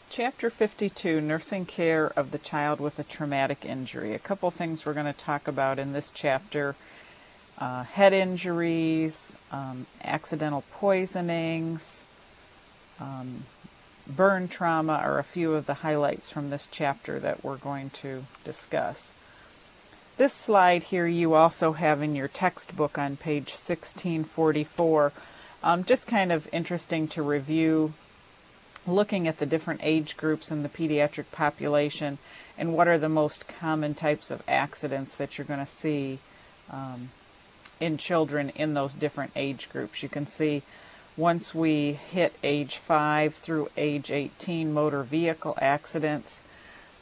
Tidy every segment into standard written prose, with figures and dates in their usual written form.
Chapter 52, Nursing Care of the Child with a Traumatic Injury. A couple things we're going to talk about in this chapter. Head injuries, accidental poisonings, burn trauma are a few of the highlights from this chapter that we're going to discuss. This slide here you also have in your textbook on page 1644. Just kind of interesting to review, looking at the different age groups in the pediatric population and what are the most common types of accidents that you're going to see in children in those different age groups. You can see once we hit age 5 through age 18, motor vehicle accidents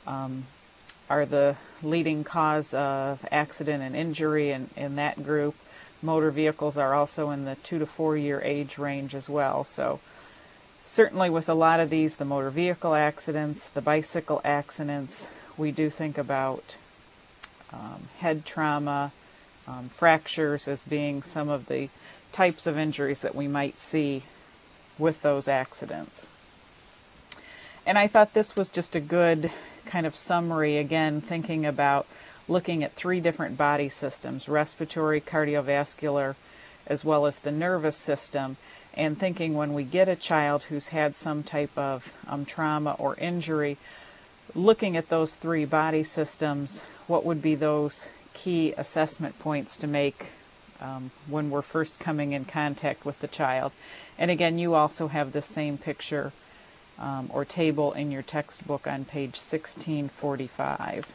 are the leading cause of accident and injury in that group. Motor vehicles are also in the 2 to 4 year age range as well. So certainly with a lot of these, the motor vehicle accidents, the bicycle accidents, we do think about head trauma, fractures as being some of the types of injuries that we might see with those accidents. And I thought this was just a good kind of summary, again, thinking about looking at 3 different body systems, respiratory, cardiovascular, as well as the nervous system, and thinking when we get a child who's had some type of trauma or injury, looking at those 3 body systems, what would be those key assessment points to make when we're first coming in contact with the child. And again, you also have the same picture or table in your textbook on page 1645.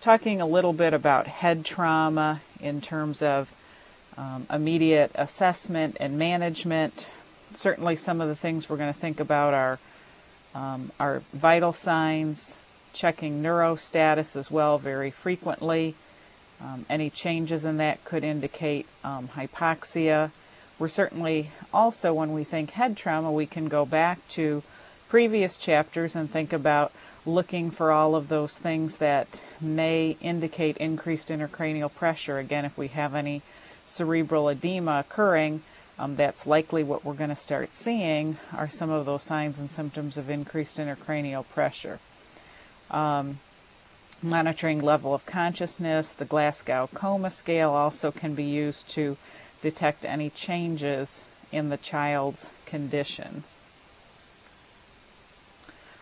Talking a little bit about head trauma in terms of immediate assessment and management. Certainly some of the things we're going to think about are vital signs, checking neurostatus as well very frequently. Any changes in that could indicate hypoxia. We're certainly also, when we think head trauma, we can go back to previous chapters and think about looking for all of those things that may indicate increased intracranial pressure. Again, if we have any cerebral edema occurring, that's likely what we're going to start seeing are some of those signs and symptoms of increased intracranial pressure. Monitoring level of consciousness, the Glasgow Coma Scale also can be used to detect any changes in the child's condition.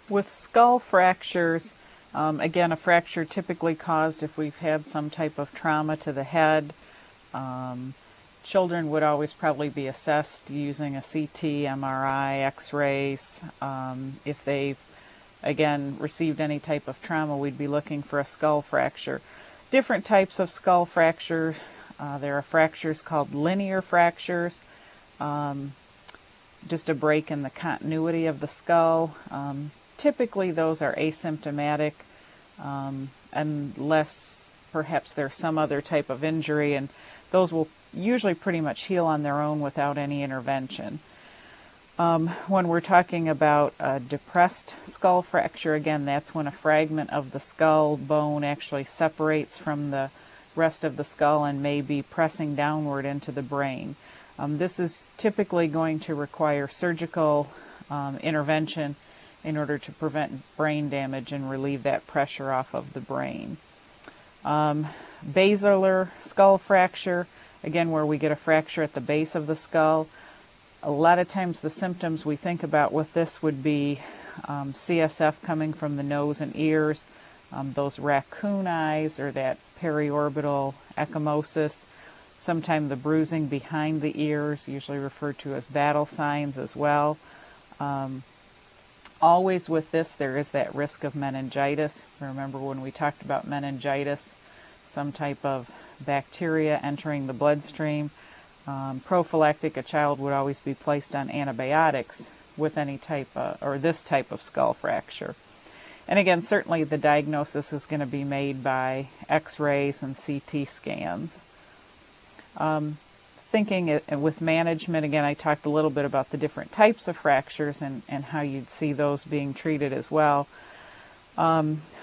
With skull fractures, again, a fracture typically caused if we've had some type of trauma to the head. Children would always probably be assessed using a CT, MRI, X-rays. If they've, again, received any type of trauma, we'd be looking for a skull fracture. Different types of skull fracture. There are fractures called linear fractures, just a break in the continuity of the skull. Typically those are asymptomatic unless perhaps there's some other type of injury, and those will usually pretty much heal on their own without any intervention. When we're talking about a depressed skull fracture, again, that's when a fragment of the skull bone actually separates from the rest of the skull and may be pressing downward into the brain. This is typically going to require surgical intervention in order to prevent brain damage and relieve that pressure off of the brain. Basilar skull fracture, again, where we get a fracture at the base of the skull. A lot of times the symptoms we think about with this would be CSF coming from the nose and ears, those raccoon eyes or that periorbital ecchymosis, sometimes the bruising behind the ears, usually referred to as battle signs as well. Always with this there is that risk of meningitis. Remember when we talked about meningitis, some type of bacteria entering the bloodstream. Prophylactic, a child would always be placed on antibiotics with any type of, or this type of skull fracture. And again, certainly the diagnosis is going to be made by X-rays and CT scans. Thinking with management, again, I talked a little bit about the different types of fractures and how you'd see those being treated as well.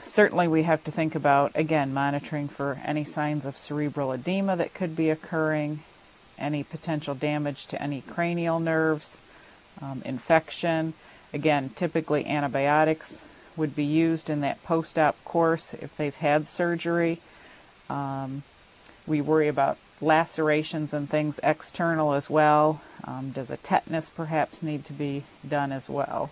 Certainly we have to think about, again, monitoring for any signs of cerebral edema that could be occurring, any potential damage to any cranial nerves, infection, Again, typically antibiotics would be used in that post-op course if they've had surgery. We worry about lacerations and things external as well. Does a tetanus perhaps need to be done as well?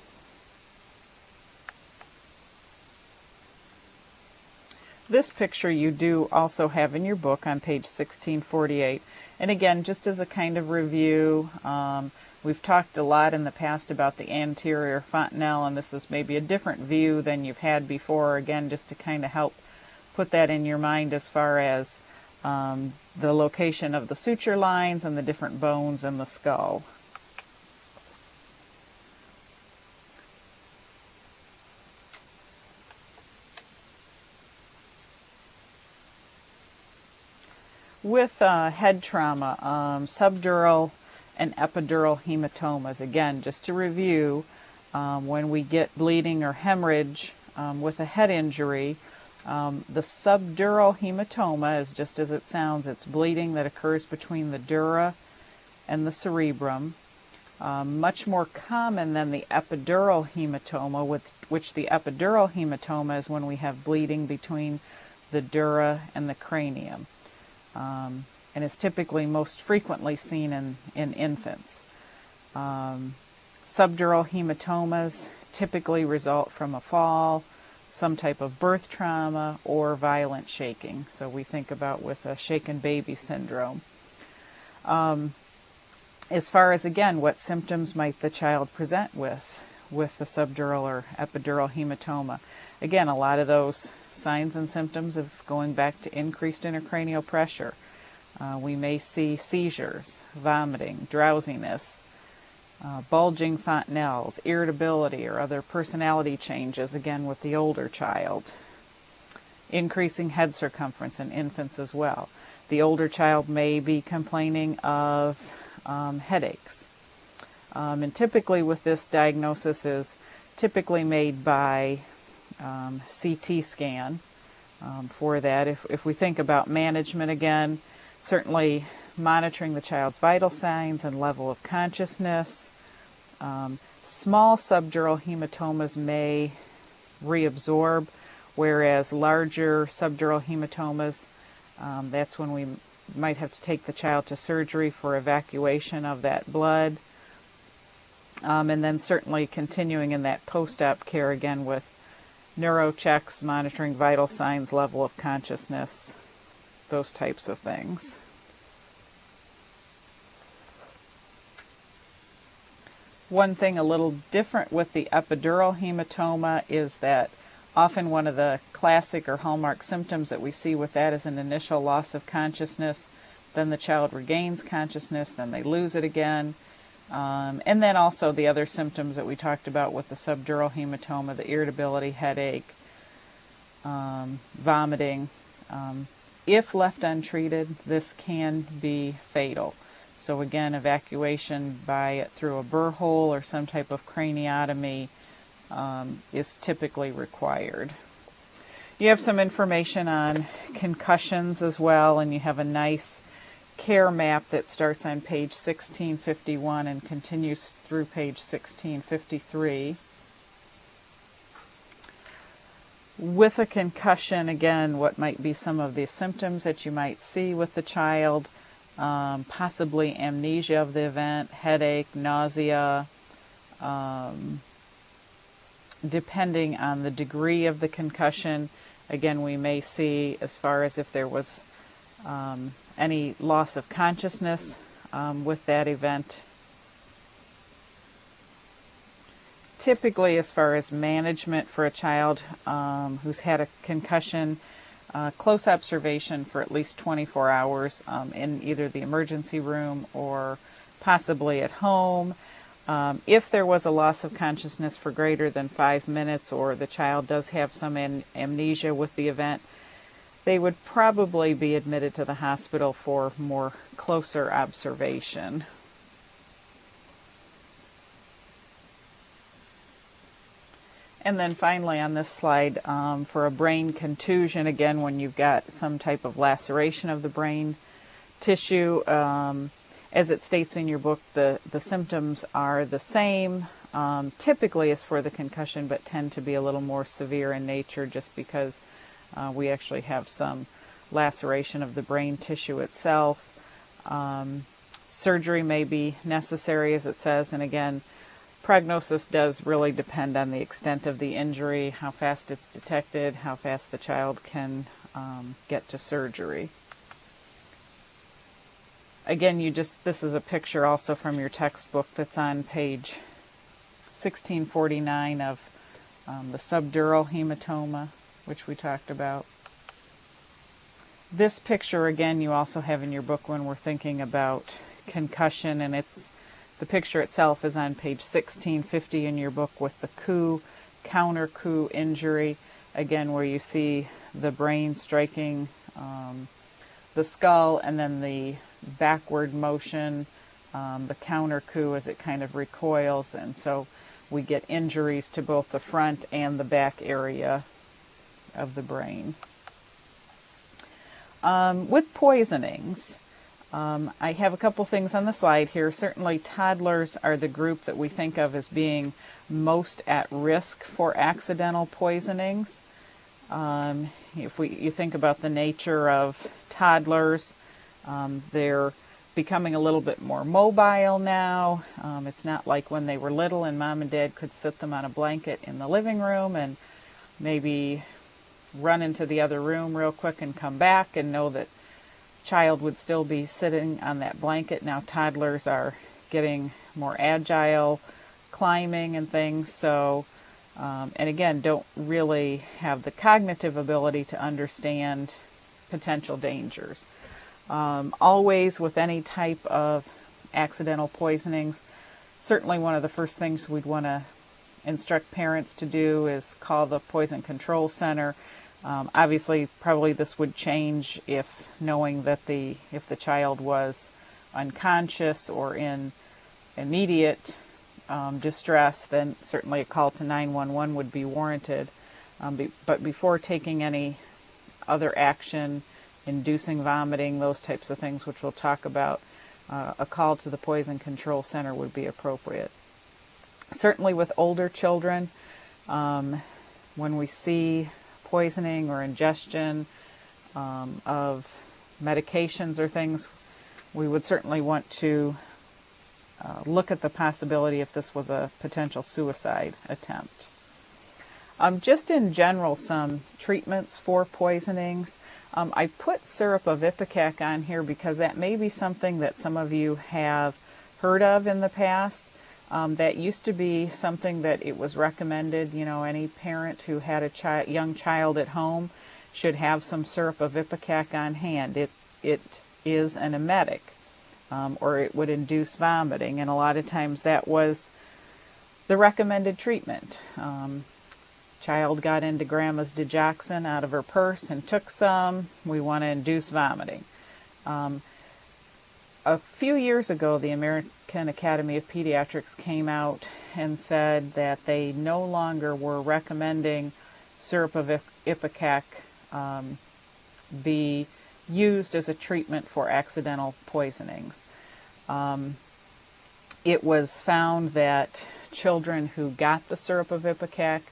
This picture you do also have in your book on page 1648. And again, just as a kind of review, we've talked a lot in the past about the anterior fontanelle, and this is maybe a different view than you've had before. Again, just to kind of help put that in your mind as far as the location of the suture lines and the different bones in the skull. With head trauma, subdural and epidural hematomas, again, just to review, when we get bleeding or hemorrhage with a head injury, the subdural hematoma is just as it sounds. It's bleeding that occurs between the dura and the cerebrum. Much more common than the epidural hematoma, which the epidural hematoma is when we have bleeding between the dura and the cranium. And is typically most frequently seen in infants. Subdural hematomas typically result from a fall, some type of birth trauma, or violent shaking. So we think about with a shaken baby syndrome. As far as, again, what symptoms might the child present with the subdural or epidural hematoma? Again, a lot of those signs and symptoms of going back to increased intracranial pressure. We may see seizures, vomiting, drowsiness, bulging fontanelles, irritability, or other personality changes, again with the older child. Increasing head circumference in infants as well. The older child may be complaining of headaches. And typically with this diagnosis is typically made by CT scan for that. If we think about management again, certainly monitoring the child's vital signs and level of consciousness. Small subdural hematomas may reabsorb, whereas larger subdural hematomas, that's when we might have to take the child to surgery for evacuation of that blood. And then certainly continuing in that post-op care again with neuro checks, monitoring vital signs, level of consciousness, those types of things. One thing a little different with the epidural hematoma is that often one of the classic or hallmark symptoms that we see with that is an initial loss of consciousness. Then the child regains consciousness, then they lose it again. And then also the other symptoms that we talked about with the subdural hematoma, the irritability, headache, vomiting. If left untreated, this can be fatal. So again, evacuation through a burr hole or some type of craniotomy is typically required. You have some information on concussions as well, and you have a nice care map that starts on page 1651 and continues through page 1653. With a concussion, again, what might be some of the symptoms that you might see with the child? Possibly amnesia of the event, headache, nausea, depending on the degree of the concussion. Again, we may see as far as if there was any loss of consciousness with that event. Typically, as far as management for a child who's had a concussion, close observation for at least 24 hours in either the emergency room or possibly at home. If there was a loss of consciousness for greater than 5 minutes, or the child does have some amnesia with the event, they would probably be admitted to the hospital for more closer observation. And then finally on this slide, for a brain contusion, again, when you've got some type of laceration of the brain tissue, as it states in your book, the symptoms are the same. typically is for the concussion, but tend to be a little more severe in nature just because we actually have some laceration of the brain tissue itself. Surgery may be necessary, as it says, and again, prognosis does really depend on the extent of the injury, how fast it's detected, how fast the child can get to surgery. Again, this is a picture also from your textbook that's on page 1649 of the subdural hematoma, which we talked about. This picture, again, you also have in your book when we're thinking about concussion, and the picture itself is on page 1650 in your book with the counter-coup injury, again, where you see the brain striking the skull and then the backward motion, the counter-coup as it kind of recoils, and so we get injuries to both the front and the back area of the brain. With poisonings, I have a couple things on the slide here. Certainly toddlers are the group that we think of as being most at risk for accidental poisonings. If you think about the nature of toddlers, they're becoming a little bit more mobile now. It's not like when they were little and mom and dad could sit them on a blanket in the living room and maybe run into the other room real quick and come back and know that child would still be sitting on that blanket. Now toddlers are getting more agile, climbing and things, so and again don't really have the cognitive ability to understand potential dangers. Always with any type of accidental poisonings, certainly one of the first things we'd want to instruct parents to do is call the Poison Control Center. Obviously, probably this would change if knowing that if the child was unconscious or in immediate distress, then certainly a call to 911 would be warranted. But before taking any other action, inducing vomiting, those types of things, which we'll talk about, a call to the Poison Control Center would be appropriate. Certainly with older children, when we see poisoning or ingestion of medications or things, we would certainly want to look at the possibility if this was a potential suicide attempt. Just in general, some treatments for poisonings. I put syrup of ipecac on here because that may be something that some of you have heard of in the past. That used to be something that it was recommended, any parent who had a young child at home should have some syrup of ipecac on hand. It is an emetic, or it would induce vomiting, and a lot of times that was the recommended treatment. Child got into grandma's digoxin out of her purse and took some. We want to induce vomiting. A few years ago, the American Academy of Pediatrics came out and said that they no longer were recommending syrup of ipecac be used as a treatment for accidental poisonings. It was found that children who got the syrup of ipecac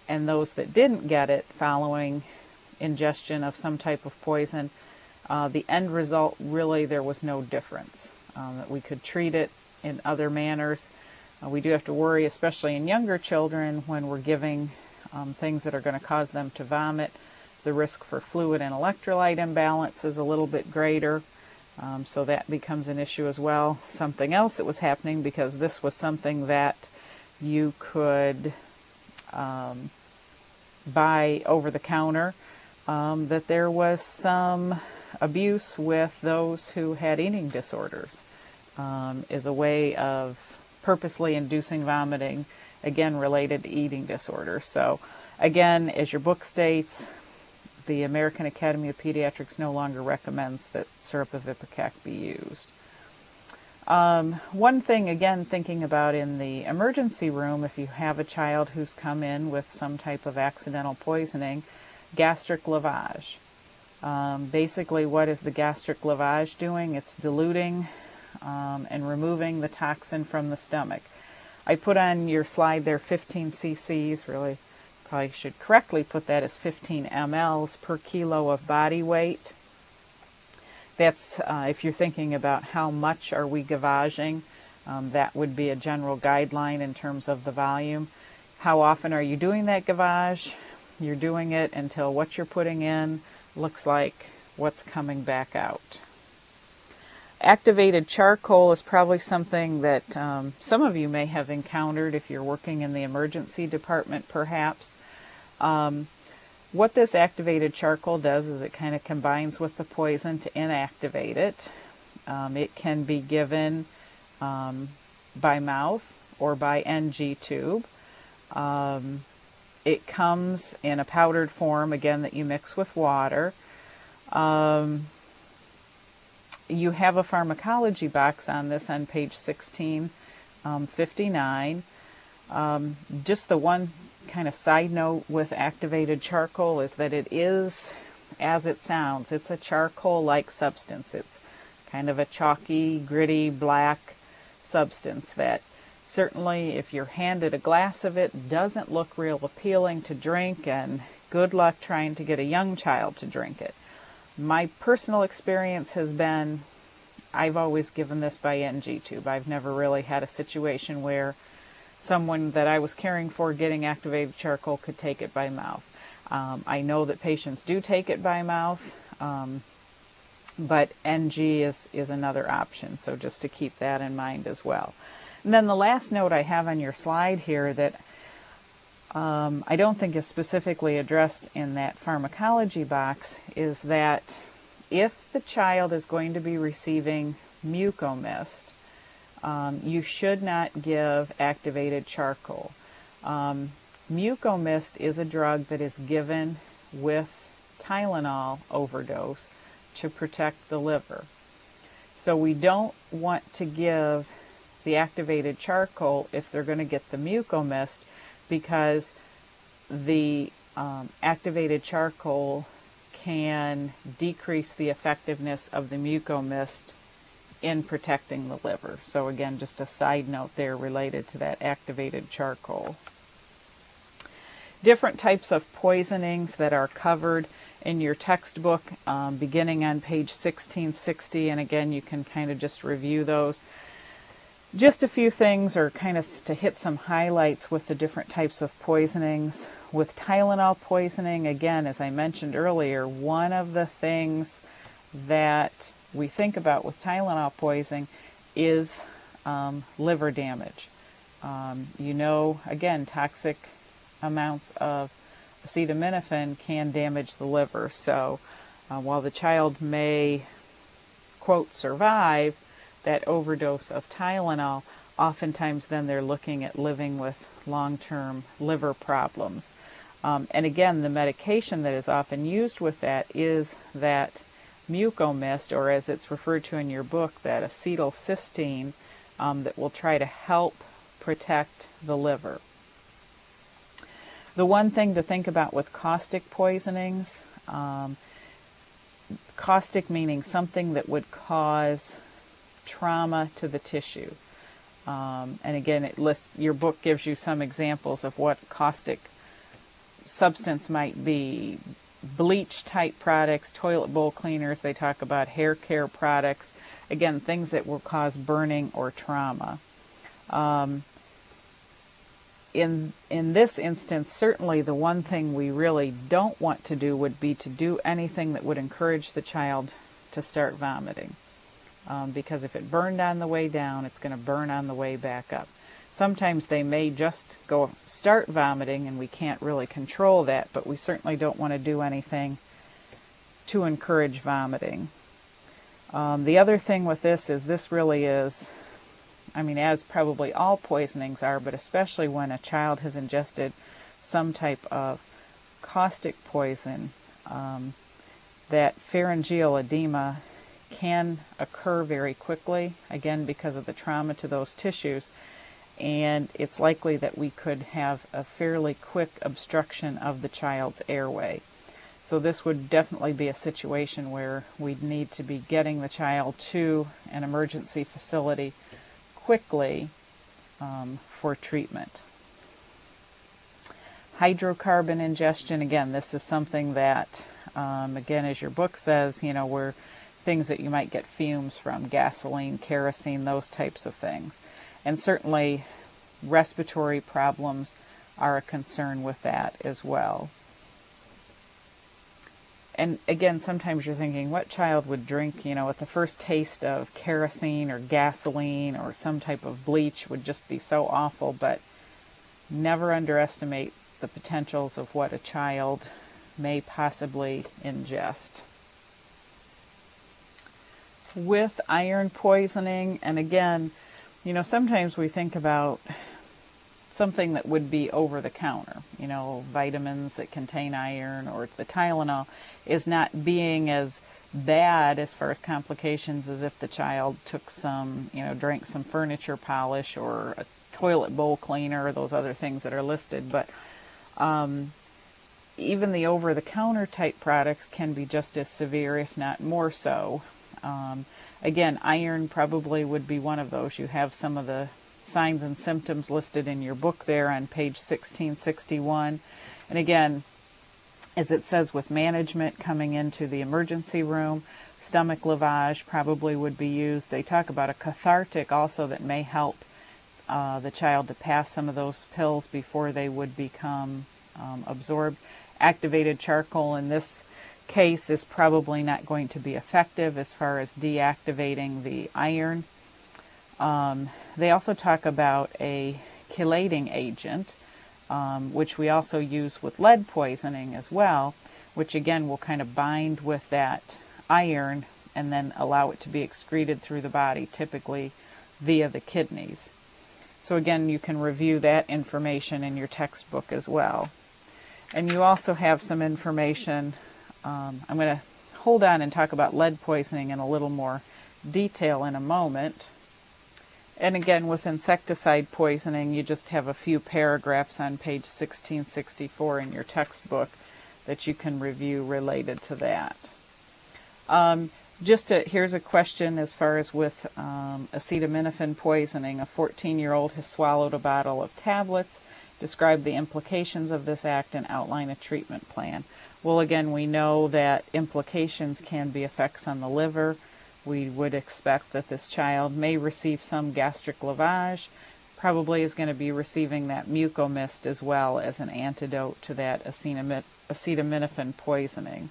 and those that didn't get it following ingestion of some type of poison, the end result, really, there was no difference. That we could treat it in other manners. We do have to worry, especially in younger children, when we're giving things that are going to cause them to vomit. The risk for fluid and electrolyte imbalance is a little bit greater, so that becomes an issue as well. Something else that was happening, because this was something that you could buy over the counter, that there was some abuse with those who had eating disorders, is a way of purposely inducing vomiting, again related to eating disorders. So again, as your book states, the American Academy of Pediatrics no longer recommends that syrup of ipecac be used. One thing, again, thinking about in the emergency room, if you have a child who's come in with some type of accidental poisoning, gastric lavage. Basically, what is the gastric lavage doing? It's diluting and removing the toxin from the stomach. I put on your slide there 15 cc's, really probably should correctly put that as 15 mLs per kilo of body weight. That's if you're thinking about how much are we gavaging, that would be a general guideline in terms of the volume. How often are you doing that gavage? You're doing it until what you're putting in looks like what's coming back out. Activated charcoal is probably something that some of you may have encountered if you're working in the emergency department perhaps. What this activated charcoal does is it kind of combines with the poison to inactivate it. It can be given by mouth or by NG tube. It comes in a powdered form, again, that you mix with water. You have a pharmacology box on this on page 1659. Just the one kind of side note with activated charcoal is that it is, as it sounds, it's a charcoal-like substance. It's kind of a chalky, gritty, black substance that certainly if you're handed a glass of it doesn't look real appealing to drink, and good luck trying to get a young child to drink it. My personal experience has been I've always given this by NG tube. I've never really had a situation where someone that I was caring for getting activated charcoal could take it by mouth. I know that patients do take it by mouth, but NG is another option, so just to keep that in mind as well. And then the last note I have on your slide here that I don't think is specifically addressed in that pharmacology box is that if the child is going to be receiving mucomist, you should not give activated charcoal. Mucomist is a drug that is given with Tylenol overdose to protect the liver. So we don't want to give the activated charcoal if they're going to get the mucomist, because the activated charcoal can decrease the effectiveness of the mucomist in protecting the liver. So again, just a side note there related to that activated charcoal. Different types of poisonings that are covered in your textbook beginning on page 1660, and again you can kind of just review those. Just a few things, or kind of to hit some highlights with the different types of poisonings. With Tylenol poisoning, again, as I mentioned earlier, one of the things that we think about with Tylenol poisoning is liver damage. You know, again, toxic amounts of acetaminophen can damage the liver. So while the child may, quote, survive that overdose of Tylenol, oftentimes then they're looking at living with long-term liver problems. And again, the medication that is often used with that is that mucomist, or as it's referred to in your book, that acetylcysteine that will try to help protect the liver. The one thing to think about with caustic poisonings, caustic meaning something that would cause trauma to the tissue. And again, it lists, your book gives you some examples of what caustic substance might be. Bleach type products, toilet bowl cleaners, they talk about hair care products. Again, things that will cause burning or trauma. In this instance, certainly the one thing we really don't want to do would be to do anything that would encourage the child to start vomiting. Because if it burned on the way down, it's going to burn on the way back up. Sometimes they may just start vomiting and we can't really control that, but we certainly don't want to do anything to encourage vomiting. The other thing with this is this really is, I mean, as probably all poisonings are, but especially when a child has ingested some type of caustic poison, that pharyngeal edema can occur very quickly, again because of the trauma to those tissues, and it's likely that we could have a fairly quick obstruction of the child's airway. So this would definitely be a situation where we'd need to be getting the child to an emergency facility quickly for treatment. Hydrocarbon ingestion, again, this is something that, again, as your book says, were things that you might get fumes from, gasoline, kerosene, those types of things. And certainly respiratory problems are a concern with that as well. And again, sometimes you're thinking, what child would drink, with the first taste of kerosene or gasoline or some type of bleach would just be so awful, but never underestimate the potentials of what a child may possibly ingest. With iron poisoning, and again, sometimes we think about something that would be over the counter, vitamins that contain iron or the Tylenol is not being as bad as far as complications as if the child took some, drank some furniture polish or a toilet bowl cleaner or those other things that are listed. But even the over-the-counter type products can be just as severe, if not more so. Again, iron probably would be one of those. You have some of the signs and symptoms listed in your book there on page 1661. And again, as it says with management coming into the emergency room, stomach lavage probably would be used. They talk about a cathartic also that may help the child to pass some of those pills before they would become absorbed. Activated charcoal in this case is probably not going to be effective as far as deactivating the iron. They also talk about a chelating agent, which we also use with lead poisoning as well, which again will kind of bind with that iron and then allow it to be excreted through the body, typically via the kidneys. So again, you can review that information in your textbook as well. And you also have some information, I'm going to hold on and talk about lead poisoning in a little more detail in a moment. And again, with insecticide poisoning, you just have a few paragraphs on page 1664 in your textbook that you can review related to that. Here's a question as far as with acetaminophen poisoning. A 14-year-old has swallowed a bottle of tablets. Describe the implications of this act and outline a treatment plan. Well, again, we know that implications can be effects on the liver. We would expect that this child may receive some gastric lavage, probably is going to be receiving that mucomist as well as an antidote to that acetaminophen poisoning.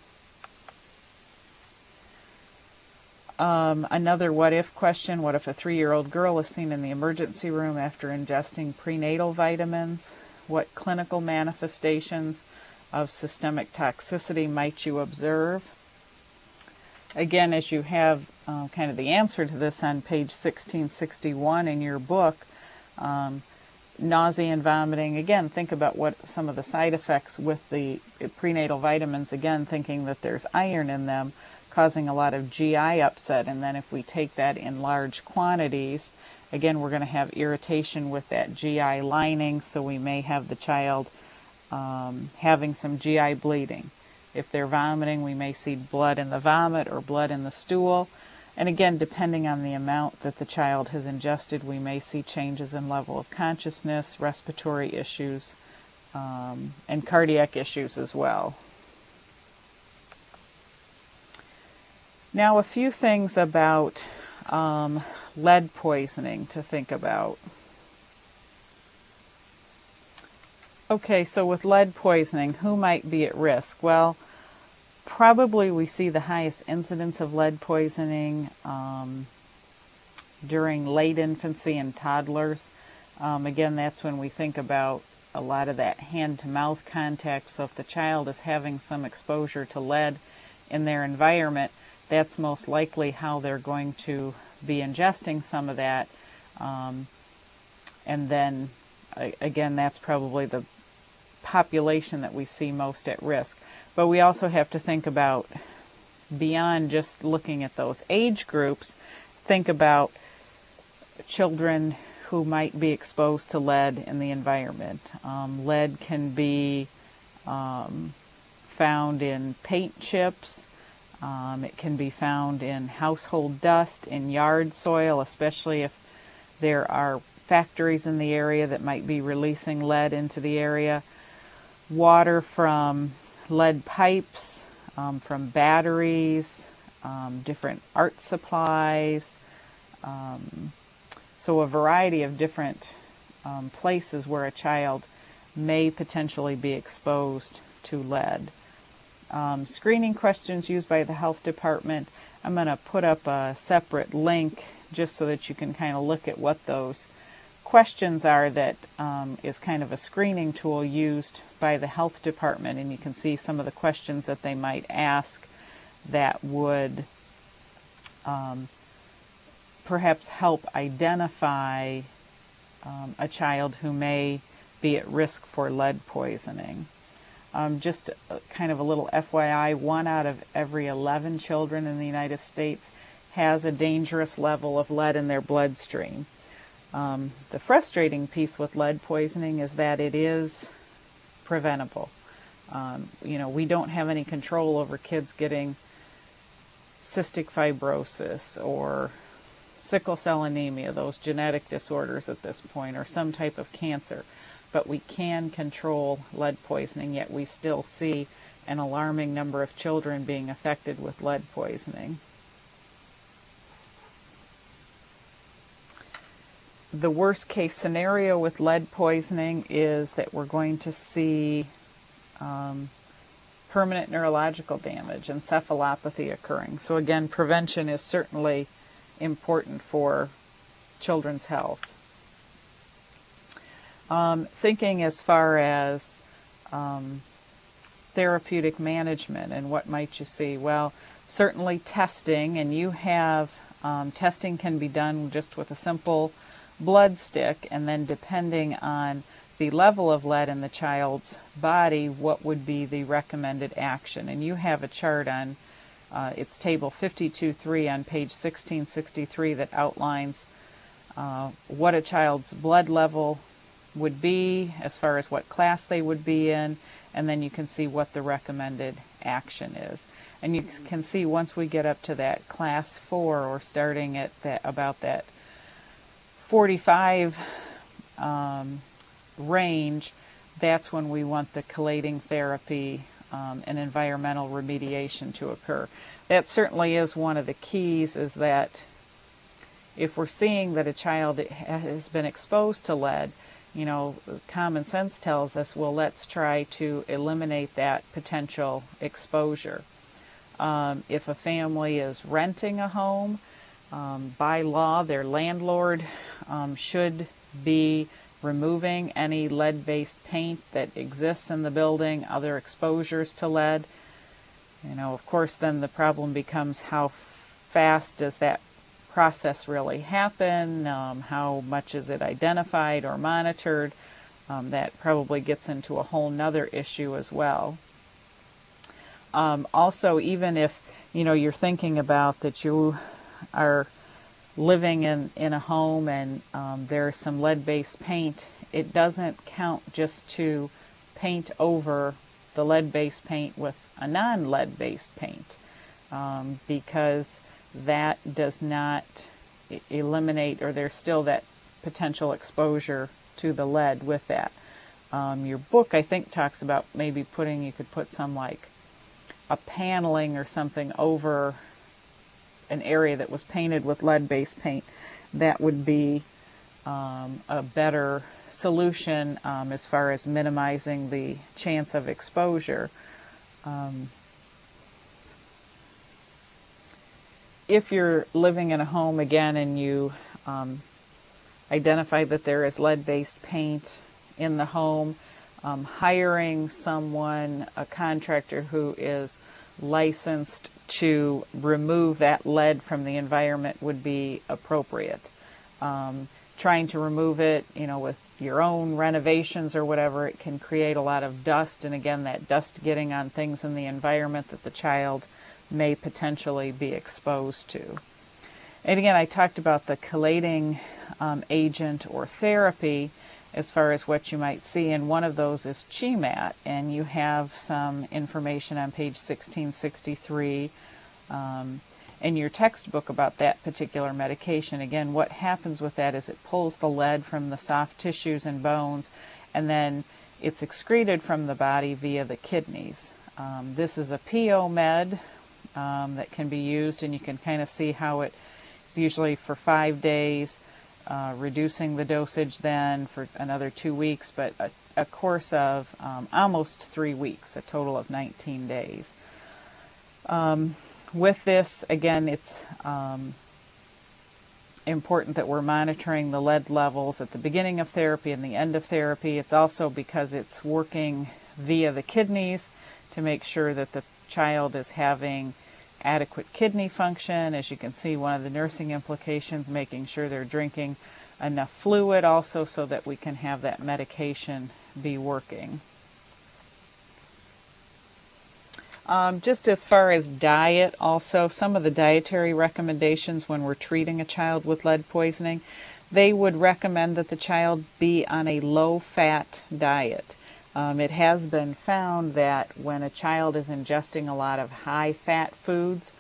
Another what-if question, what if a 3-year-old girl is seen in the emergency room after ingesting prenatal vitamins? What clinical manifestations of systemic toxicity might you observe? Again, as you have kind of the answer to this on page 1661 in your book, nausea and vomiting, again, think about what some of the side effects with the prenatal vitamins, again, thinking that there's iron in them, causing a lot of GI upset. And then if we take that in large quantities, again, we're going to have irritation with that GI lining, so we may have the child having some GI bleeding. If they're vomiting, we may see blood in the vomit or blood in the stool. And again, depending on the amount that the child has ingested, we may see changes in level of consciousness, respiratory issues, and cardiac issues as well. Now, a few things about lead poisoning to think about. Okay, so with lead poisoning, who might be at risk? Well, probably we see the highest incidence of lead poisoning during late infancy and toddlers. Again, that's when we think about a lot of that hand-to-mouth contact. So if the child is having some exposure to lead in their environment, that's most likely how they're going to be ingesting some of that. And then, again, that's probably the population that we see most at risk. But we also have to think about, beyond just looking at those age groups, think about children who might be exposed to lead in the environment. Lead can be found in paint chips. It can be found in household dust, in yard soil, especially if there are factories in the area that might be releasing lead into the area, water from lead pipes, from batteries, different art supplies, so a variety of different places where a child may potentially be exposed to lead. Screening questions used by the health department. I'm going to put up a separate link just so that you can kind of look at what those questions are that is kind of a screening tool used by the health department, and you can see some of the questions that they might ask that would perhaps help identify a child who may be at risk for lead poisoning. Just kind of a little FYI, 1 out of every 11 children in the United States has a dangerous level of lead in their bloodstream. The frustrating piece with lead poisoning is that it is preventable. We don't have any control over kids getting cystic fibrosis or sickle cell anemia, those genetic disorders at this point, or some type of cancer. But we can control lead poisoning, yet we still see an alarming number of children being affected with lead poisoning. The worst case scenario with lead poisoning is that we're going to see permanent neurological damage, encephalopathy occurring. So again, prevention is certainly important for children's health. Thinking as far as therapeutic management and what might you see? Well, certainly testing, and you have testing can be done just with a simple blood stick, and then depending on the level of lead in the child's body, what would be the recommended action. And you have a chart on, it's table 52.3 on page 1663 that outlines what a child's blood level would be as far as what class they would be in, and then you can see what the recommended action is. And you can see once we get up to that class 4, or starting at about that 45 range, that's when we want the chelating therapy and environmental remediation to occur. That certainly is one of the keys, is that if we're seeing that a child has been exposed to lead, common sense tells us, well, let's try to eliminate that potential exposure. If a family is renting a home, by law, their landlord should be removing any lead-based paint that exists in the building, other exposures to lead. Of course, then the problem becomes how fast does that process really happen? How much is it identified or monitored? That probably gets into a whole nother issue as well. Also, even if you're thinking about that you are living in a home and there's some lead-based paint, it doesn't count just to paint over the lead-based paint with a non-lead-based paint, because that does not eliminate, or there's still that potential exposure to the lead with that. Your book, I think, talks about maybe you could put some like a paneling or something over an area that was painted with lead-based paint. That would be a better solution as far as minimizing the chance of exposure. If you're living in a home again and you identify that there is lead-based paint in the home, hiring someone, a contractor who is licensed to remove that lead from the environment would be appropriate. Trying to remove it, with your own renovations or whatever, it can create a lot of dust, and again, that dust getting on things in the environment that the child may potentially be exposed to. And again, I talked about the chelating agent or therapy as far as what you might see, and one of those is GMAT, and you have some information on page 1663. And in your textbook about that particular medication. Again, what happens with that is it pulls the lead from the soft tissues and bones, and then it's excreted from the body via the kidneys. This is a PO med that can be used, and you can kind of see how it's usually for 5 days, reducing the dosage then for another 2 weeks, but a course of almost 3 weeks, a total of 19 days. With this, again, it's important that we're monitoring the lead levels at the beginning of therapy and the end of therapy. It's also because it's working via the kidneys to make sure that the child is having adequate kidney function. As you can see, one of the nursing implications, making sure they're drinking enough fluid also so that we can have that medication be working. Just as far as diet also, some of the dietary recommendations when we're treating a child with lead poisoning, they would recommend that the child be on a low-fat diet. It has been found that when a child is ingesting a lot of high-fat foods,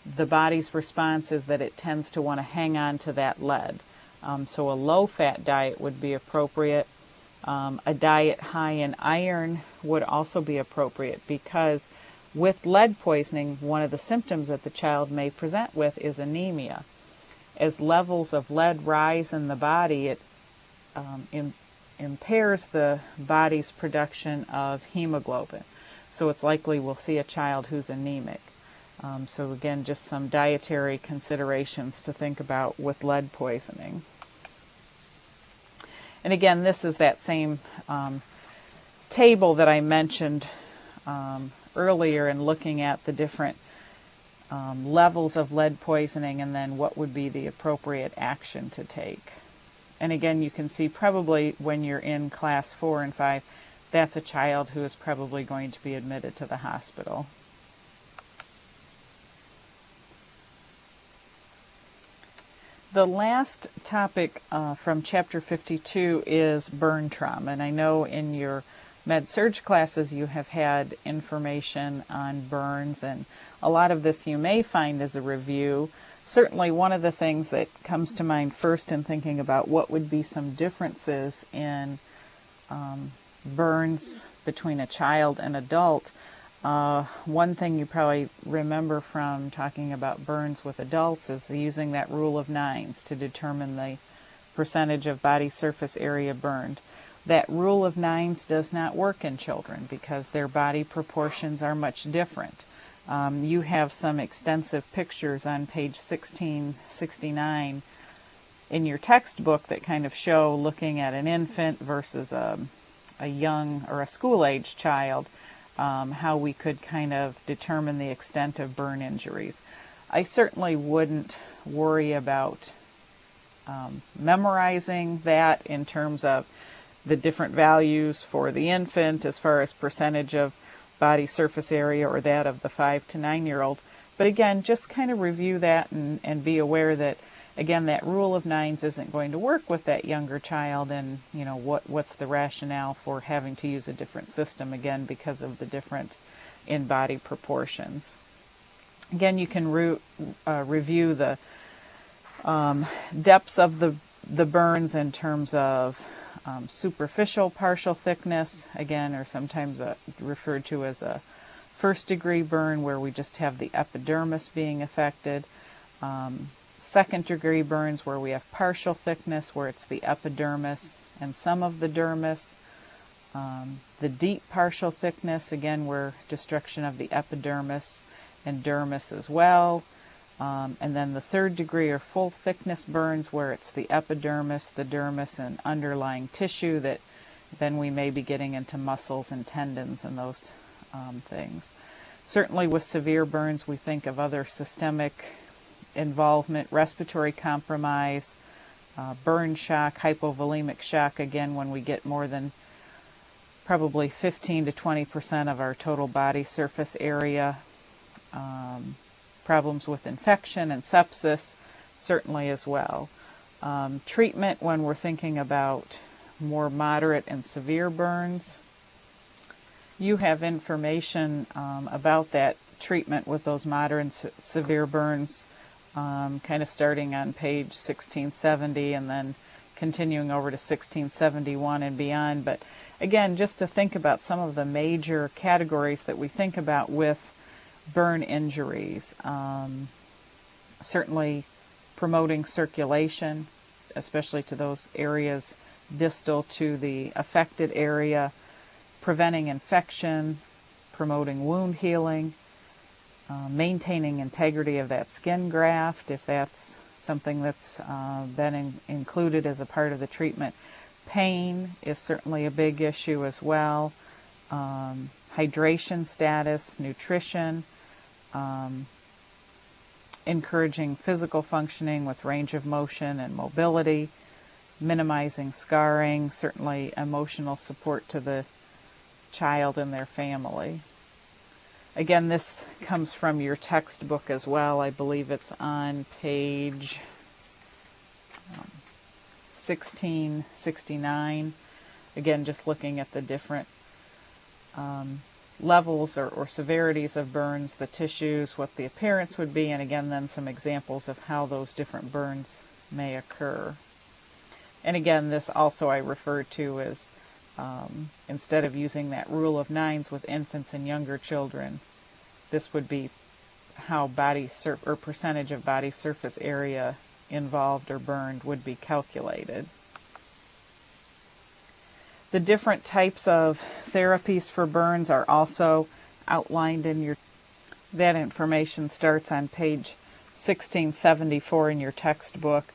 the body's response is that it tends to want to hang on to that lead. So a low-fat diet would be appropriate. A diet high in iron would also be appropriate, because with lead poisoning, one of the symptoms that the child may present with is anemia. As levels of lead rise in the body, it impairs the body's production of hemoglobin. So it's likely we'll see a child who's anemic. So again, just some dietary considerations to think about with lead poisoning. And again, this is that same table that I mentioned earlier, in looking at the different levels of lead poisoning and then what would be the appropriate action to take. And again, you can see probably when you're in class 4 and 5, that's a child who is probably going to be admitted to the hospital. The last topic from Chapter 52 is burn trauma. And I know in your med-surg classes you have had information on burns, and a lot of this you may find as a review. Certainly one of the things that comes to mind first in thinking about what would be some differences in burns between a child and adult, one thing you probably remember from talking about burns with adults is using that rule of 9s to determine the percentage of body surface area burned. That rule of 9s does not work in children because their body proportions are much different. You have some extensive pictures on page 1669 in your textbook that kind of show, looking at an infant versus a young or a school-age child, how we could kind of determine the extent of burn injuries. I certainly wouldn't worry about memorizing that in terms of the different values for the infant as far as percentage of body surface area or that of the 5 to 9-year-old. But again, just kind of review that and be aware that, again, that rule of 9s isn't going to work with that younger child, and you know what's the rationale for having to use a different system, again, because of the different in-body proportions. Again, you can review the depths of the burns in terms of superficial partial thickness, again, or sometimes referred to as a first-degree burn, where we just have the epidermis being affected. Second-degree burns where we have partial thickness, where it's the epidermis and some of the dermis. The deep partial thickness, again, where destruction of the epidermis and dermis as well. And then the third degree or full thickness burns, where it's the epidermis, the dermis, and underlying tissue, that then we may be getting into muscles and tendons and those things. Certainly with severe burns, we think of other systemic involvement, respiratory compromise, burn shock, hypovolemic shock, again, when we get more than probably 15 to 20% of our total body surface area. Problems with infection and sepsis, certainly as well. Treatment when we're thinking about more moderate and severe burns. You have information about that treatment with those moderate severe burns, kind of starting on page 1670 and then continuing over to 1671 and beyond. But again, just to think about some of the major categories that we think about with burn injuries. Certainly promoting circulation, especially to those areas distal to the affected area, preventing infection, promoting wound healing, maintaining integrity of that skin graft if that's something that's been included as a part of the treatment. Pain is certainly a big issue as well. Hydration status, nutrition, encouraging physical functioning with range of motion and mobility, minimizing scarring, certainly emotional support to the child and their family. Again, this comes from your textbook as well. I believe it's on page 1669. Again, just looking at the different levels or severities of burns, the tissues, what the appearance would be, and again then some examples of how those different burns may occur. And again, this also I refer to as instead of using that rule of nines with infants and younger children, this would be how percentage of body surface area involved or burned would be calculated. The different types of therapies for burns are also outlined in your. That information starts on page 1674 in your textbook,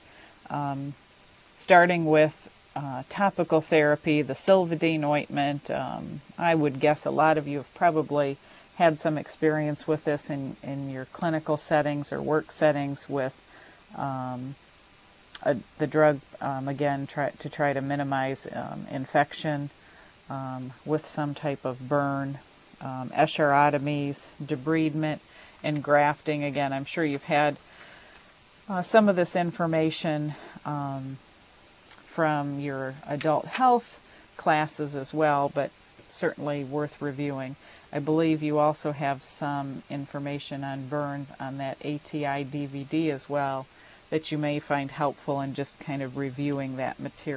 starting with topical therapy, the Sylvadine ointment. I would guess a lot of you have probably had some experience with this in your clinical settings or work settings with the drug, again, to try to minimize infection with some type of burn, eschorotomies, debridement, and grafting. Again, I'm sure you've had some of this information from your adult health classes as well, but certainly worth reviewing. I believe you also have some information on burns on that ATI DVD as well that you may find helpful in just kind of reviewing that material.